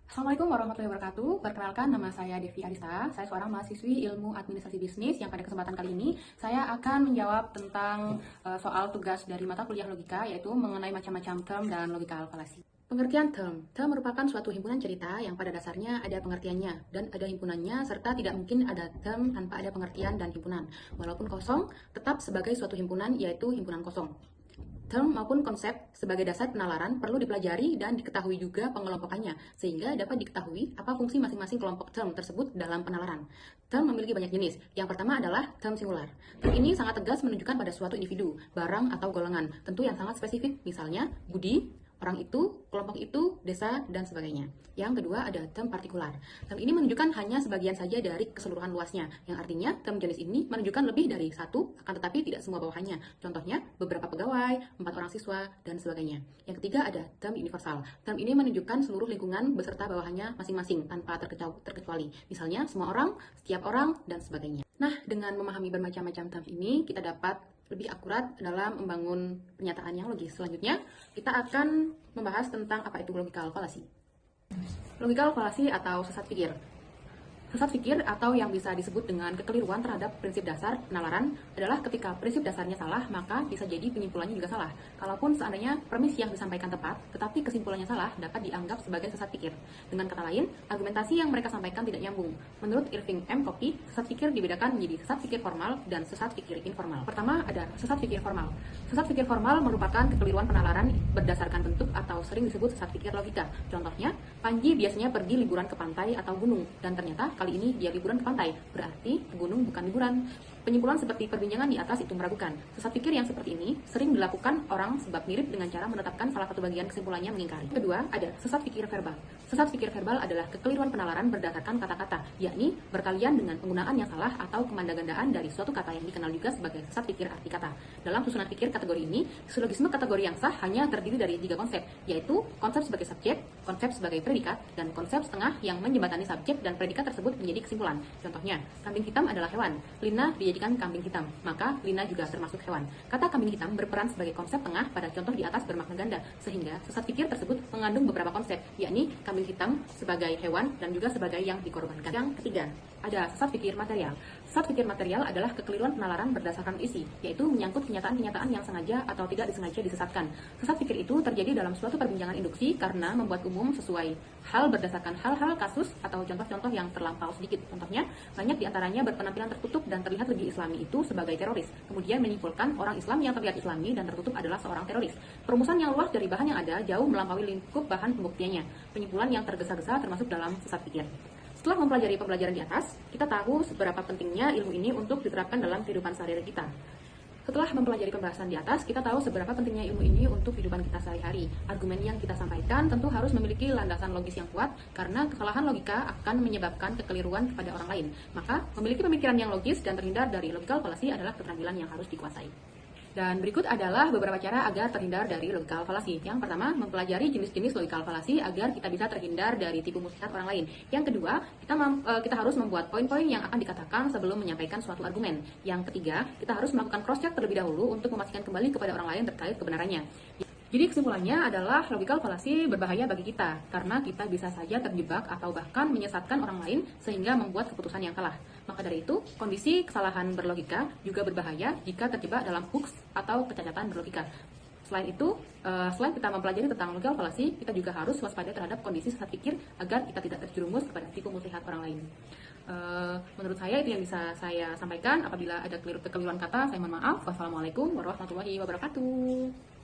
Assalamualaikum warahmatullahi wabarakatuh. Perkenalkan, nama saya Devi Arista. Saya seorang mahasiswi Ilmu Administrasi Bisnis yang pada kesempatan kali ini saya akan menjawab tentang soal tugas dari mata kuliah logika, yaitu mengenai macam-macam term dan logical fallacy. Pengertian term. Term merupakan suatu himpunan cerita yang pada dasarnya ada pengertiannya dan ada himpunannya, serta tidak mungkin ada term tanpa ada pengertian dan himpunan. Walaupun kosong, tetap sebagai suatu himpunan, yaitu himpunan kosong. Term maupun konsep sebagai dasar penalaran perlu dipelajari dan diketahui juga pengelompokannya, sehingga dapat diketahui apa fungsi masing-masing kelompok term tersebut dalam penalaran. Term memiliki banyak jenis. Yang pertama adalah term singular. Term ini sangat tegas menunjukkan pada suatu individu, barang, atau golongan, tentu yang sangat spesifik, misalnya Budi, orang itu, kelompok itu, desa, dan sebagainya. Yang kedua ada term partikular. Term ini menunjukkan hanya sebagian saja dari keseluruhan luasnya, yang artinya term jenis ini menunjukkan lebih dari satu, akan tetapi tidak semua bawahannya. Contohnya, beberapa pegawai, 4 orang siswa, dan sebagainya. Yang ketiga ada term universal. Term ini menunjukkan seluruh lingkungan beserta bawahannya masing-masing, tanpa terkecuali. Misalnya, semua orang, setiap orang, dan sebagainya. Nah, dengan memahami bermacam-macam term ini, kita dapat lebih akurat dalam membangun pernyataan yang logis. Selanjutnya, kita akan membahas tentang apa itu logical fallacy. Logical fallacy atau sesat pikir. Sesat pikir atau yang bisa disebut dengan kekeliruan terhadap prinsip dasar penalaran adalah ketika prinsip dasarnya salah, maka bisa jadi penyimpulannya juga salah. Kalaupun seandainya premis yang disampaikan tepat, tetapi kesimpulannya salah, dapat dianggap sebagai sesat pikir. Dengan kata lain, argumentasi yang mereka sampaikan tidak nyambung. Menurut Irving M. Copy, sesat pikir dibedakan menjadi sesat pikir formal dan sesat pikir informal. Pertama ada sesat pikir formal. Sesat pikir formal merupakan kekeliruan penalaran berdasarkan bentuk atau sering disebut sesat pikir logika. Contohnya, Panji biasanya pergi liburan ke pantai atau gunung, dan ternyata kali ini dia liburan ke pantai, berarti ke gunung bukan liburan. Penyimpulan seperti perbincangan di atas itu meragukan. Sesat pikir yang seperti ini sering dilakukan orang sebab mirip dengan cara menetapkan salah satu bagian kesimpulannya mengingkari. Kedua, ada sesat pikir verbal. Sesat pikir verbal adalah kekeliruan penalaran berdasarkan kata-kata, yakni berkalian dengan penggunaan yang salah atau kemandagandaan dari suatu kata yang dikenal juga sebagai sesat pikir arti kata. Dalam susunan pikir kategori ini, silogisme kategori yang sah hanya terdiri dari 3 konsep, yaitu konsep sebagai subjek, konsep sebagai predikat, dan konsep setengah yang menjembatani subjek dan predikat tersebut menjadi kesimpulan. Contohnya, kambing hitam adalah hewan. Lina dijadikan kambing hitam, maka Lina juga termasuk hewan. Kata kambing hitam berperan sebagai konsep tengah pada contoh di atas bermakna ganda, sehingga sesat pikir tersebut mengandung beberapa konsep, yakni kambing hitam sebagai hewan dan juga sebagai yang dikorbankan. Yang ketiga, ada sesat pikir material. Sesat pikir material adalah kekeliruan penalaran berdasarkan isi, yaitu menyangkut kenyataan-kenyataan yang sengaja atau tidak disengaja disesatkan. Sesat pikir itu terjadi dalam suatu perbincangan induksi karena membuat umum sesuai hal berdasarkan hal-hal kasus atau contoh-contoh yang terlampau sedikit. Contohnya, banyak diantaranya berpenampilan tertutup dan terlihat lebih islami itu sebagai teroris. Kemudian menyimpulkan orang Islam yang terlihat islami dan tertutup adalah seorang teroris. Perumusan yang luas dari bahan yang ada jauh melampaui lingkup bahan pembuktiannya. Penyimpulan yang tergesa-gesa termasuk dalam sesat pikir. Setelah mempelajari pembelajaran di atas, kita tahu seberapa pentingnya ilmu ini untuk diterapkan dalam kehidupan sehari-hari kita. Setelah mempelajari pembahasan di atas, kita tahu seberapa pentingnya ilmu ini untuk kehidupan kita sehari-hari. Argumen yang kita sampaikan tentu harus memiliki landasan logis yang kuat, karena kesalahan logika akan menyebabkan kekeliruan kepada orang lain. Maka, memiliki pemikiran yang logis dan terhindar dari logical fallacy adalah keterampilan yang harus dikuasai. Dan berikut adalah beberapa cara agar terhindar dari logical fallacy. Yang pertama, mempelajari jenis-jenis logical fallacy agar kita bisa terhindar dari tipu muslihat orang lain. Yang kedua, kita harus membuat poin-poin yang akan dikatakan sebelum menyampaikan suatu argumen. Yang ketiga, kita harus melakukan cross-check terlebih dahulu untuk memastikan kembali kepada orang lain terkait kebenarannya. Jadi kesimpulannya adalah logical fallacy berbahaya bagi kita, karena kita bisa saja terjebak atau bahkan menyesatkan orang lain sehingga membuat keputusan yang salah. Maka dari itu, kondisi kesalahan berlogika juga berbahaya jika terjebak dalam hoax atau kecacatan berlogika. Selain itu, selain kita mempelajari tentang logical fallacy, kita juga harus waspada terhadap kondisi sesat pikir agar kita tidak terjerumus kepada tipu muslihat orang lain. Menurut saya itu yang bisa saya sampaikan. Apabila ada kekeliruan kata, saya mohon maaf. Wassalamualaikum warahmatullahi wabarakatuh.